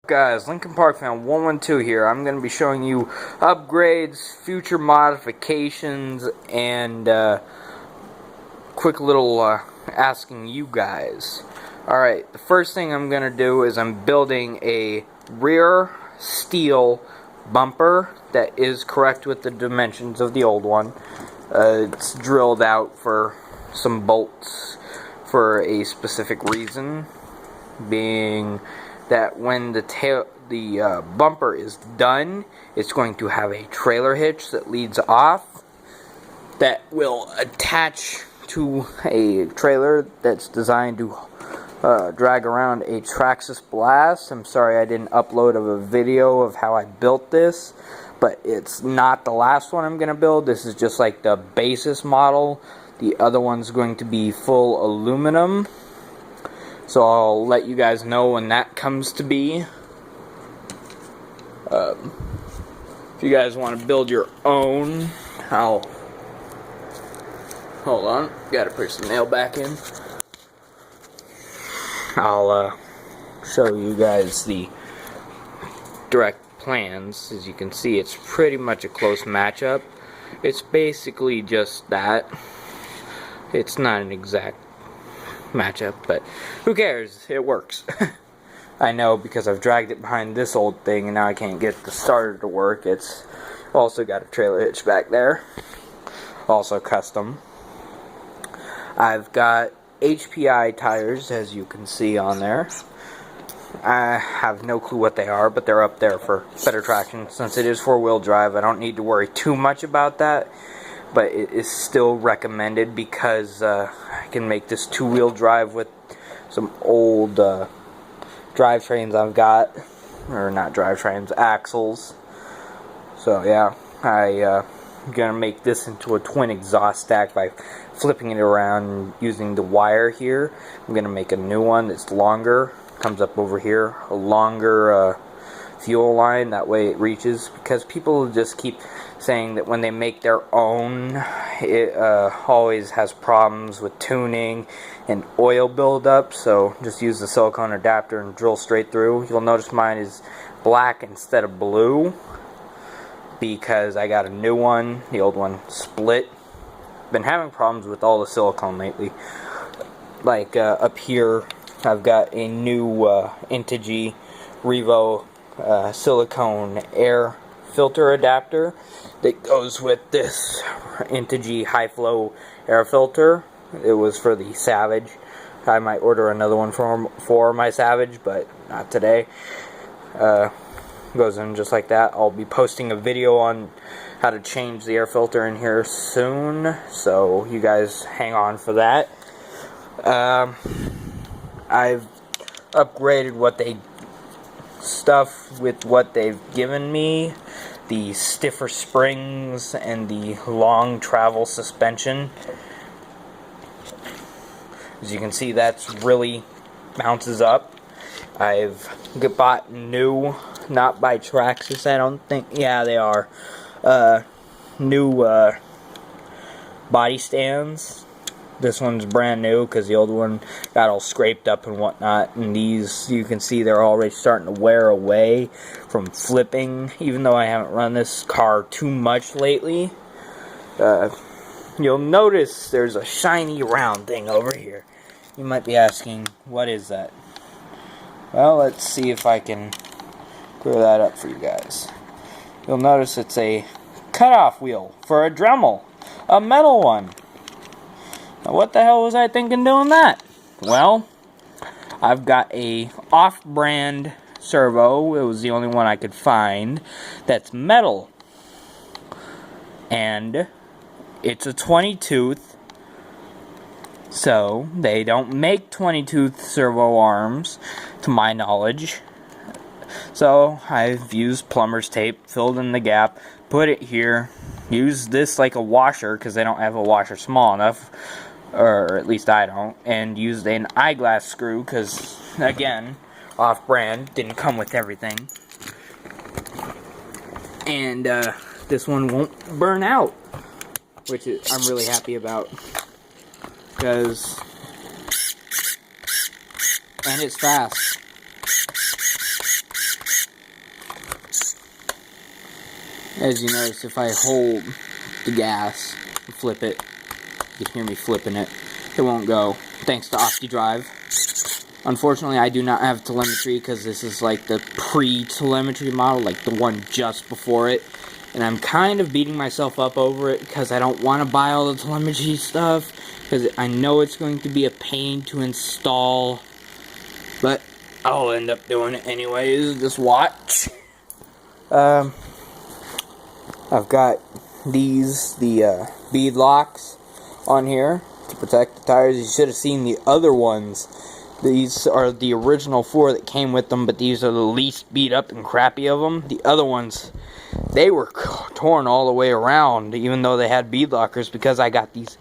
Guys, Lincoln Park fan 112 here. I'm going to be showing you upgrades, future modifications, and quick little asking you guys. Alright, the first thing I'm going to do is I'm building a rear steel bumper that is correct with the dimensions of the old one. It's drilled out for some bolts for a specific reason, being that when the bumper is done, it's going to have a trailer hitch that leads off that will attach to a trailer that's designed to drag around a Traxxas Blast. I'm sorry I didn't upload a video of how I built this, but it's not the last one I'm going to build. This is just like the basis model. The other one's going to be full aluminum. So I'll let you guys know when that comes to be. If you guys want to build your own, hold on, gotta push the nail back in. I'll show you guys the direct plans. As you can see, it's pretty much a close matchup. It's basically just that. It's not an exact matchup, but who cares? It works. I know, because I've dragged it behind this old thing and now I can't get the starter to work. It's also got a trailer hitch back there, also custom. I've got HPI tires, as you can see on there. I have no clue what they are, but they're up there for better traction. Since it is four-wheel drive, I don't need to worry too much about that. But it is still recommended because I can make this two-wheel drive with some old drivetrains I've got, or not drivetrains, axles. So yeah, I'm gonna make this into a twin exhaust stack by flipping it around and using the wire here. I'm gonna make a new one that's longer, comes up over here, a longer fuel line, that way it reaches, because people just keep saying that when they make their own, it always has problems with tuning and oil buildup. So just use the silicone adapter and drill straight through. You'll notice mine is black instead of blue because I got a new one. The old one split. Been having problems with all the silicone lately. Like up here, I've got a new Integy Revo silicone air filter adapter that goes with this Integy high flow air filter. It was for the Savage. I might order another one for my Savage, but not today. Goes in just like that. I'll be posting a video on how to change the air filter in here soon, so you guys hang on for that. I've upgraded stuff with what they've given me, the stiffer springs and the long travel suspension. As you can see, that's really bounces up. I've bought new, not by Traxxas, I don't think, yeah they are, new body stands. This one's brand new because the old one got all scraped up and whatnot. And these, you can see they're already starting to wear away from flipping. Even though I haven't run this car too much lately. You'll notice there's a shiny round thing over here. You might be asking, what is that? Well, let's see if I can clear that up for you guys. You'll notice it's a cutoff wheel for a Dremel. A metal one. Now, what the hell was I thinking doing that? Well, I've got a off-brand servo. It was the only one I could find that's metal. And it's a 20-tooth. So, they don't make 20-tooth servo arms, to my knowledge. So, I've used plumber's tape, filled in the gap, put it here, used this like a washer, because they don't have a washer small enough. Or at least I don't, and used an eyeglass screw because, again, off-brand, didn't come with everything. And this one won't burn out, which I'm really happy about, because, and it's fast. As you notice, if I hold the gas and flip it, you can hear me flipping it, it won't go, thanks to OptiDrive. Unfortunately, I do not have telemetry because this is like the pre-telemetry model, like the one just before it. And I'm kind of beating myself up over it because I don't want to buy all the telemetry stuff because I know it's going to be a pain to install. But I'll end up doing it anyways. Just watch. I've got the bead locks on here to protect the tires. You should have seen the other ones. These are the original 4 that came with them, but these are the least beat up and crappy of them. The other ones, they were torn all the way around, even though they had bead lockers, because I got these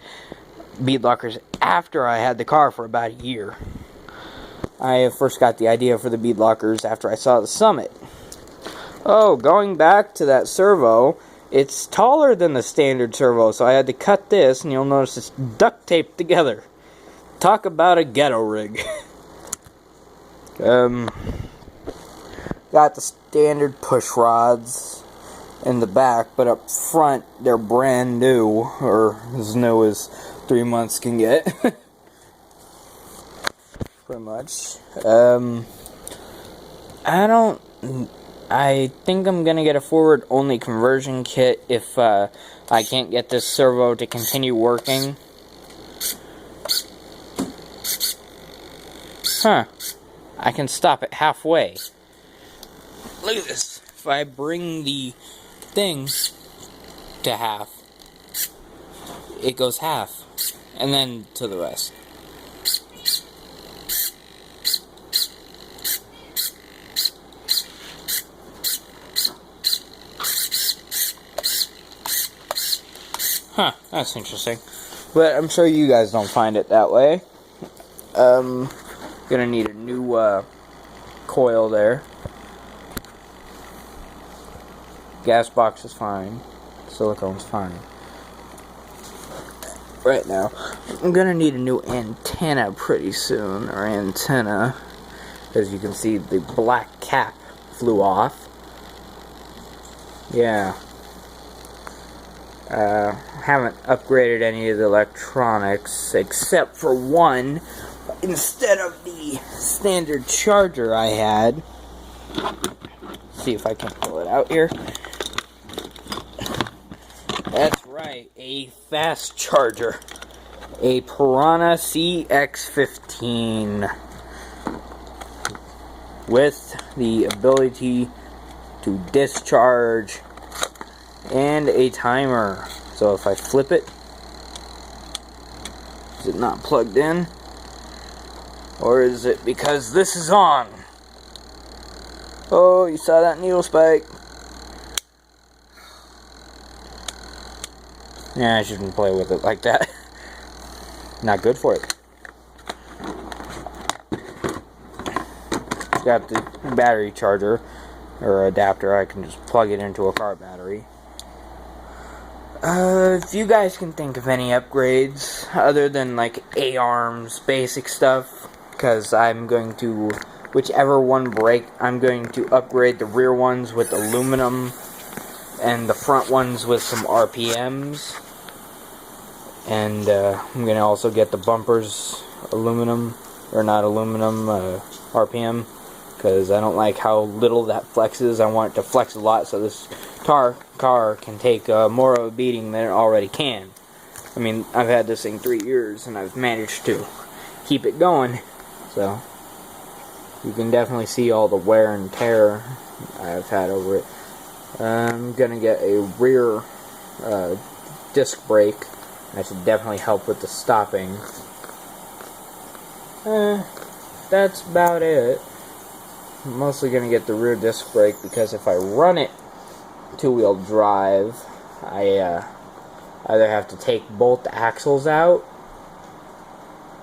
bead lockers after I had the car for about a year. I first got the idea for the bead lockers after I saw the Summit. Oh, going back to that servo, it's taller than the standard servo, so I had to cut this, and you'll notice it's duct taped together. Talk about a ghetto rig. Got the standard push rods in the back, but up front they're brand new, or as new as 3 months can get. Pretty much. I think I'm gonna get a forward only conversion kit if I can't get this servo to continue working. Huh. I can stop it halfway. Look at this. If I bring the thing to half, it goes half. And then to the rest. Huh, that's interesting. But I'm sure you guys don't find it that way. Gonna need a new coil there. Gas box is fine. Silicone's fine. Right now, I'm gonna need a new antenna pretty soon, or antenna. As you can see, the black cap flew off. Yeah. Haven't upgraded any of the electronics except for one. Instead of the standard charger I had. See if I can pull it out here. That's right, a fast charger. A Piranha CX-15 with the ability to discharge and a timer. So if I flip it, is it not plugged in? Or is it because this is on? Oh, you saw that needle spike. Yeah, I shouldn't play with it like that. Not good for it. Got the battery charger or adapter. I can just plug it into a car battery. If you guys can think of any upgrades other than like A-arms, basic stuff, because I'm going to, whichever one break, I'm going to upgrade the rear ones with aluminum and the front ones with some RPMs. And I'm going to also get the bumpers aluminum, or not aluminum, RPM, because I don't like how little that flexes. I want it to flex a lot so this car can take more of a beating than it already can. I mean, I've had this thing 3 years and I've managed to keep it going. So, you can definitely see all the wear and tear I've had over it. I'm going to get a rear disc brake. That should definitely help with the stopping. That's about it. I'm mostly going to get the rear disc brake because if I run it two-wheel drive, I either have to take both axles out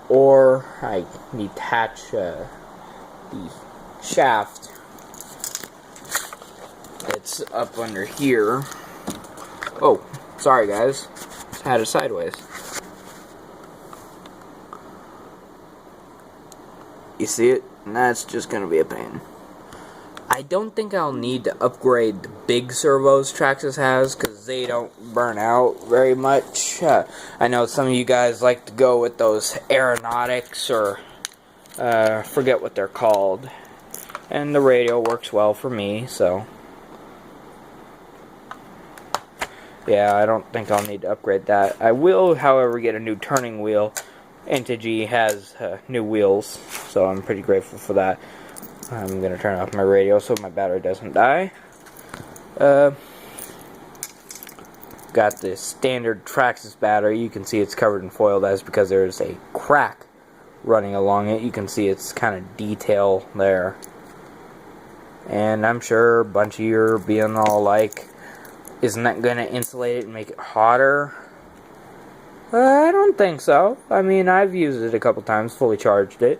or I detach the shaft. It's up under here. Oh, sorry guys. Had it sideways. You see it? And that's just gonna be a pain. I don't think I'll need to upgrade the big servos Traxxas has, because they don't burn out very much. I know some of you guys like to go with those aeronautics, or forget what they're called. And the radio works well for me, so yeah, I don't think I'll need to upgrade that. I will, however, get a new turning wheel. Integy has new wheels, so I'm pretty grateful for that. I'm going to turn off my radio so my battery doesn't die. Got this standard Traxxas battery. You can see it's covered in foil. That's because there's a crack running along it. You can see it's kind of detail there. And I'm sure a bunch of you are being all like, isn't that going to insulate it and make it hotter? I don't think so. I mean, I've used it a couple times, fully charged it,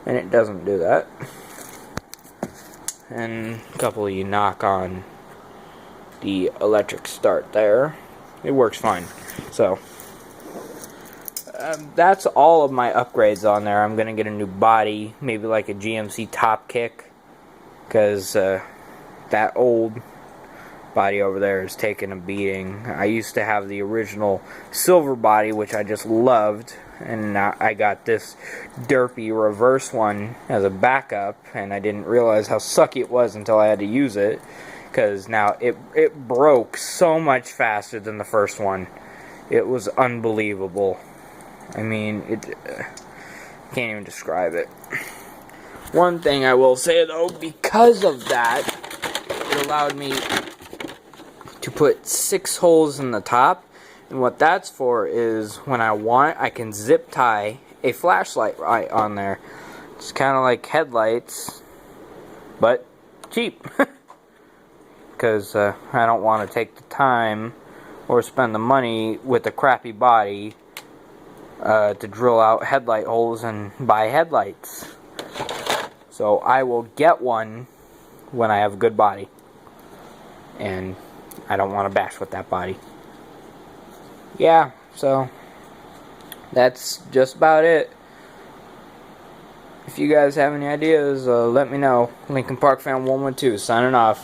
and it doesn't do that. And a couple of you knock on the electric start there. It works fine. So, that's all of my upgrades on there. I'm going to get a new body, maybe like a GMC top kick, because that old body over there is taking a beating. I used to have the original silver body, which I just loved, and now I got this derpy reverse one as a backup, and I didn't realize how sucky it was until I had to use it, because now it broke so much faster than the first one. It was unbelievable. I mean, can't even describe it. One thing I will say though, because of that, it allowed me to put 6 holes in the top, and what that's for is when I want, I can zip tie a flashlight right on there. It's kind of like headlights, but cheap, because I don't want to take the time or spend the money with a crappy body to drill out headlight holes and buy headlights. So I will get one when I have a good body, and I don't want to bash with that body. Yeah, so that's just about it. If you guys have any ideas, let me know. Lincoln Park Fan 112 signing off.